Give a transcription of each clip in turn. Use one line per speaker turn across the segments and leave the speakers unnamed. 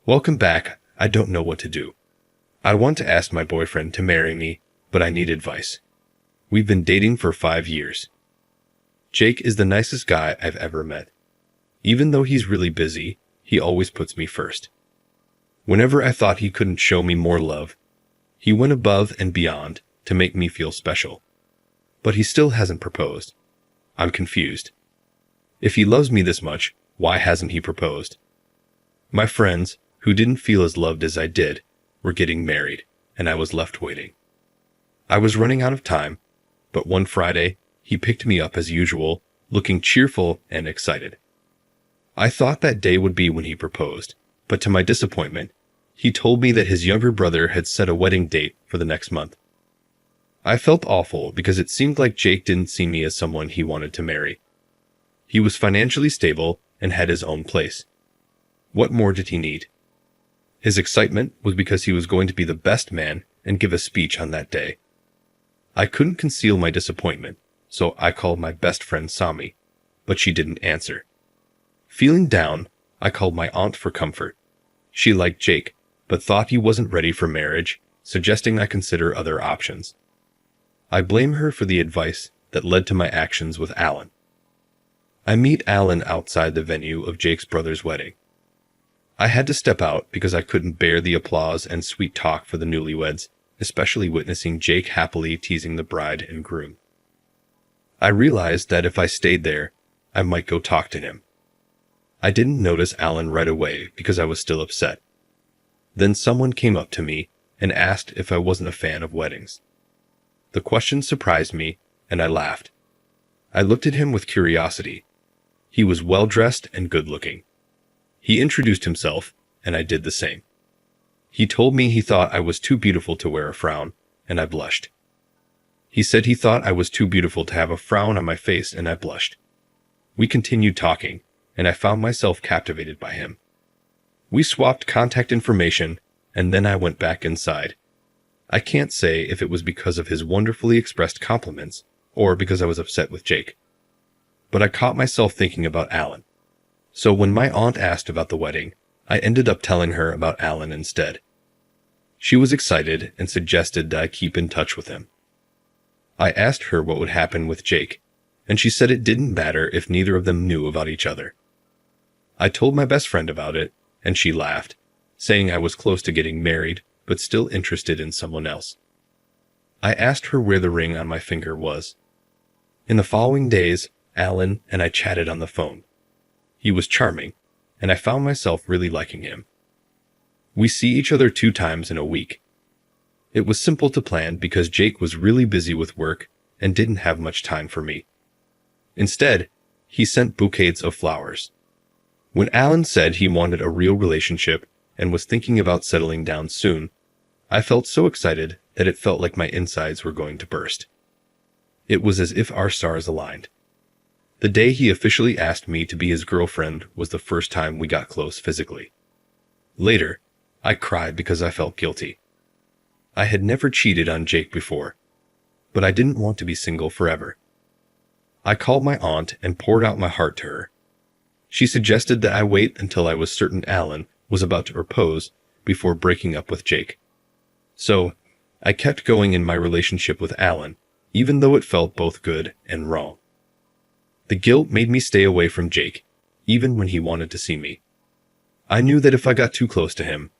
Welcome back. I don't know what to do. I want to ask my boyfriend to marry me, but I need advice. We've been dating for 5 years. Jake is the nicest guy I've ever met. Even though he's really busy, he always puts me first. Whenever I thought he couldn't show me more love, he went above and beyond to make me feel special. But he still hasn't proposed. I'm confused. If he loves me this much, why hasn't he proposed? My friends, who didn't feel as loved as I did, were getting married, and I was left waiting. I was running out of time, but one Friday, he picked me up as usual, looking cheerful and excited. I thought that day would be when he proposed, but to my disappointment, he told me that his younger brother had set a wedding date for the next month. I felt awful because it seemed like Jake didn't see me as someone he wanted to marry. He was financially stable and had his own place. What more did he need? His excitement was because he was going to be the best man and give a speech on that day. I couldn't conceal my disappointment, so I called my best friend Sami, but she didn't answer. Feeling down, I called my aunt for comfort. She liked Jake, but thought he wasn't ready for marriage, suggesting I consider other options. I blame her for the advice that led to my actions with Alan. I meet Alan outside the venue of Jake's brother's wedding. I had to step out because I couldn't bear the applause and sweet talk for the newlyweds, especially witnessing Jake happily teasing the bride and groom. I realized that if I stayed there, I might go talk to him. I didn't notice Alan right away because I was still upset. Then someone came up to me and asked if I wasn't a fan of weddings. The question surprised me, and I laughed. I looked at him with curiosity. He was well-dressed and good-looking. He introduced himself, and I did the same. He told me he thought I was too beautiful to wear a frown, and I blushed. He said he thought I was too beautiful to have a frown on my face, and I blushed. We continued talking, and I found myself captivated by him. We swapped contact information, and then I went back inside. I can't say if it was because of his wonderfully expressed compliments or because I was upset with Jake. But I caught myself thinking about Alan. So when my aunt asked about the wedding, I ended up telling her about Alan instead. She was excited and suggested that I keep in touch with him. I asked her what would happen with Jake, and she said it didn't matter if neither of them knew about each other. I told my best friend about it, and she laughed, saying I was close to getting married, but still interested in someone else. I asked her where the ring on my finger was. In the following days, Alan and I chatted on the phone. He was charming, and I found myself really liking him. We see each other 2 times in a week. It was simple to plan because Jake was really busy with work and didn't have much time for me. Instead, he sent bouquets of flowers. When Alan said he wanted a real relationship and was thinking about settling down soon, I felt so excited that it felt like my insides were going to burst. It was as if our stars aligned. The day he officially asked me to be his girlfriend was the first time we got close physically. Later, I cried because I felt guilty. I had never cheated on Jake before, but I didn't want to be single forever. I called my aunt and poured out my heart to her. She suggested that I wait until I was certain Alan was about to propose before breaking up with Jake. So, I kept going in my relationship with Alan, even though it felt both good and wrong. The guilt made me stay away from Jake, even when he wanted to see me. I knew that if I got too close to him,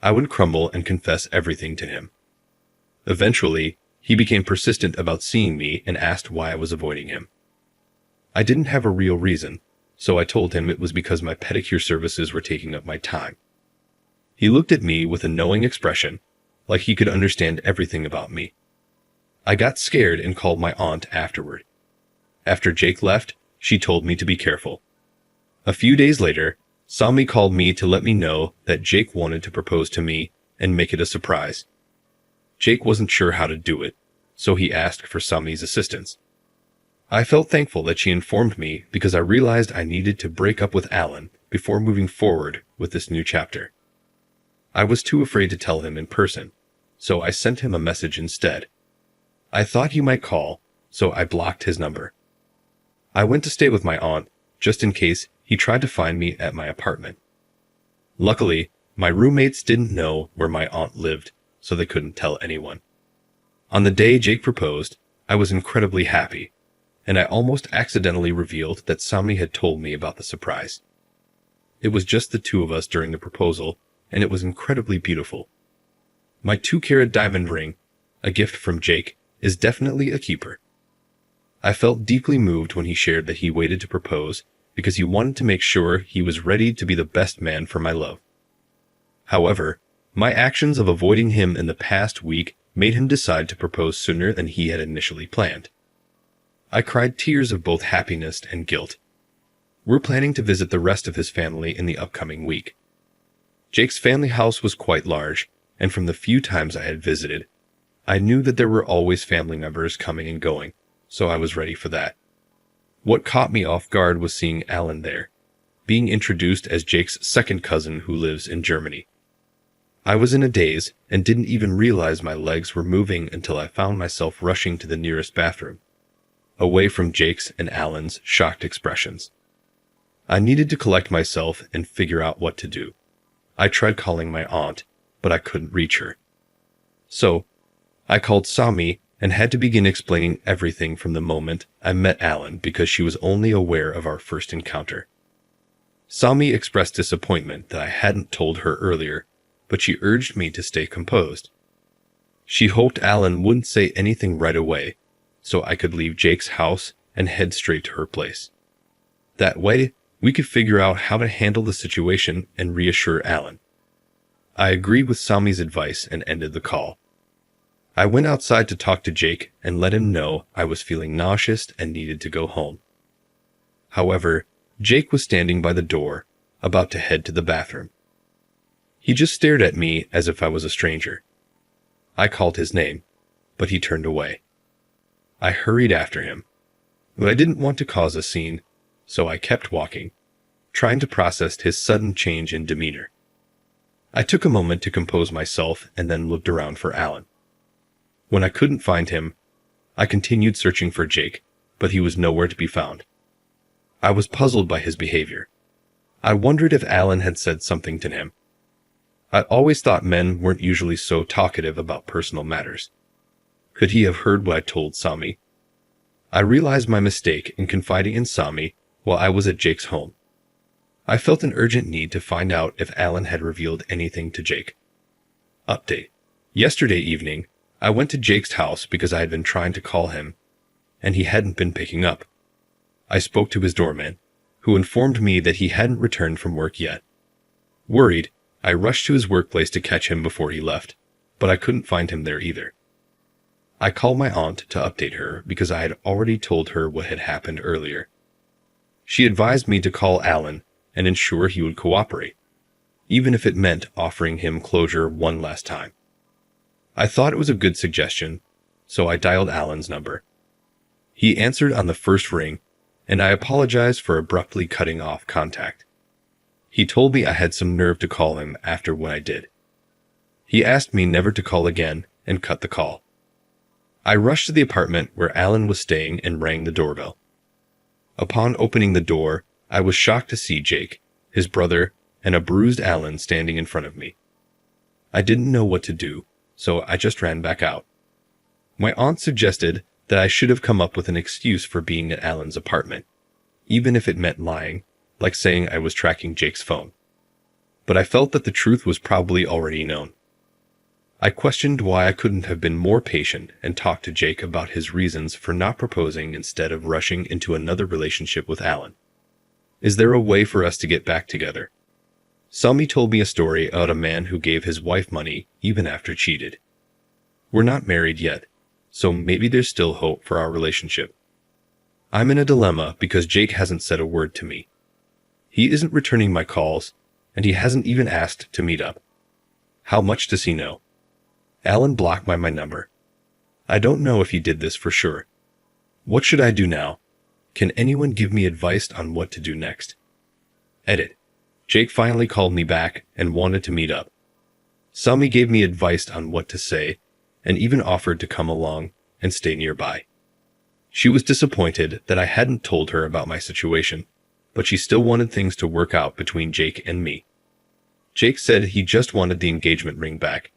I would crumble and confess everything to him. Eventually, he became persistent about seeing me and asked why I was avoiding him. I didn't have a real reason, so I told him it was because my pedicure services were taking up my time. He looked at me with a knowing expression, like he could understand everything about me. I got scared and called my aunt afterward. After Jake left, she told me to be careful. A few days later, Sami called me to let me know that Jake wanted to propose to me and make it a surprise. Jake wasn't sure how to do it, so he asked for Sami's assistance. I felt thankful that she informed me because I realized I needed to break up with Alan before moving forward with this new chapter. I was too afraid to tell him in person, so I sent him a message instead. I thought he might call, so I blocked his number. I went to stay with my aunt, just in case he tried to find me at my apartment. Luckily, My roommates didn't know where my aunt lived, so they couldn't tell anyone. On the day Jake proposed, I was incredibly happy, and I almost accidentally revealed that Sami had told me about the surprise. It was just the two of us during the proposal, and it was incredibly beautiful. My 2-carat diamond ring, a gift from Jake, is definitely a keeper. I felt deeply moved when he shared that he waited to propose because he wanted to make sure he was ready to be the best man for my love. However, my actions of avoiding him in the past week made him decide to propose sooner than he had initially planned. I cried tears of both happiness and guilt. We're planning to visit the rest of his family in the upcoming week. Jake's family house was quite large, and from the few times I had visited, I knew that there were always family members coming and going, so I was ready for that. What caught me off guard was seeing Alan there, being introduced as Jake's second cousin who lives in Germany. I was in a daze and didn't even realize my legs were moving until I found myself rushing to the nearest bathroom, away from Jake's and Alan's shocked expressions. I needed to collect myself and figure out what to do. I tried calling my aunt, but I couldn't reach her. So, I called Sami and had to begin explaining everything from the moment I met Alan because she was only aware of our first encounter. Sami expressed disappointment that I hadn't told her earlier, but she urged me to stay composed. She hoped Alan wouldn't say anything right away, so I could leave Jake's house and head straight to her place. That way, we could figure out how to handle the situation and reassure Alan. I agreed with Sami's advice and ended the call. I went outside to talk to Jake and let him know I was feeling nauseous and needed to go home. However, Jake was standing by the door, about to head to the bathroom. He just stared at me as if I was a stranger. I called his name, but he turned away. I hurried after him, but I didn't want to cause a scene, so I kept walking, trying to process his sudden change in demeanor. I took a moment to compose myself and then looked around for Alan. When I couldn't find him, I continued searching for Jake, but he was nowhere to be found. I was puzzled by his behavior. I wondered if Alan had said something to him. I always thought men weren't usually so talkative about personal matters. Could he have heard what I told Sami? I realized my mistake in confiding in Sami while I was at Jake's home. I felt an urgent need to find out if Alan had revealed anything to Jake. Update. Yesterday evening, I went to Jake's house because I had been trying to call him, and he hadn't been picking up. I spoke to his doorman, who informed me that he hadn't returned from work yet. Worried, I rushed to his workplace to catch him before he left, but I couldn't find him there either. I called my aunt to update her because I had already told her what had happened earlier. She advised me to call Alan and ensure he would cooperate, even if it meant offering him closure one last time. I thought it was a good suggestion, so I dialed Alan's number. He answered on the first ring, and I apologized for abruptly cutting off contact. He told me I had some nerve to call him after what I did. He asked me never to call again and cut the call. I rushed to the apartment where Alan was staying and rang the doorbell. Upon opening the door, I was shocked to see Jake, his brother, and a bruised Alan standing in front of me. I didn't know what to do, so I just ran back out. My aunt suggested that I should have come up with an excuse for being at Alan's apartment, even if it meant lying, like saying I was tracking Jake's phone. But I felt that the truth was probably already known. I questioned why I couldn't have been more patient and talked to Jake about his reasons for not proposing instead of rushing into another relationship with Alan. Is there a way for us to get back together? Sami told me a story about a man who gave his wife money even after cheated. We're not married yet, so maybe there's still hope for our relationship. I'm in a dilemma because Jake hasn't said a word to me. He isn't returning my calls, and he hasn't even asked to meet up. How much does he know? Alan blocked my number. I don't know if he did this for sure. What should I do now? Can anyone give me advice on what to do next? Edit. Jake finally called me back and wanted to meet up. Sami gave me advice on what to say, and even offered to come along and stay nearby. She was disappointed that I hadn't told her about my situation, but she still wanted things to work out between Jake and me. Jake said he just wanted the engagement ring back.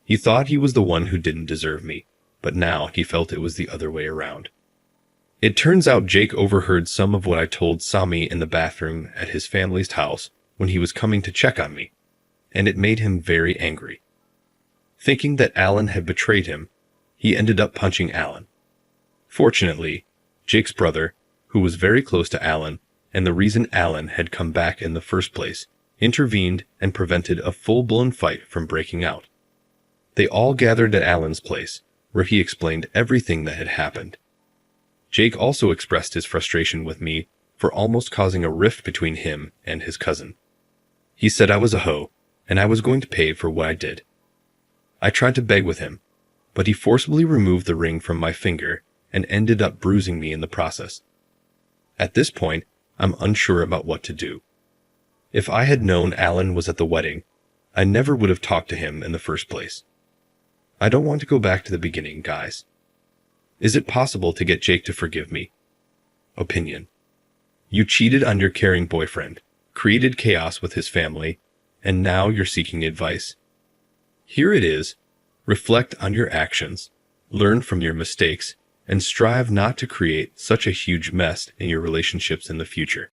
He thought he was the one who didn't deserve me, but now he felt it was the other way around. It turns out Jake overheard some of what I told Sami in the bathroom at his family's house when he was coming to check on me, and it made him very angry. Thinking that Alan had betrayed him, he ended up punching Alan. Fortunately, Jake's brother, who was very close to Alan, and the reason Alan had come back in the first place, intervened and prevented a full-blown fight from breaking out. They all gathered at Alan's place, where he explained everything that had happened. Jake also expressed his frustration with me for almost causing a rift between him and his cousin. He said I was a hoe, and I was going to pay for what I did. I tried to beg with him, but he forcibly removed the ring from my finger and ended up bruising me in the process. At this point, I'm unsure about what to do. If I had known Alan was at the wedding, I never would have talked to him in the first place. I don't want to go back to the beginning, guys. Is it possible to get Jake to forgive me? Opinion. You cheated on your caring boyfriend, created chaos with his family, and now you're seeking advice. Here it is. Reflect on your actions, learn from your mistakes, and strive not to create such a huge mess in your relationships in the future.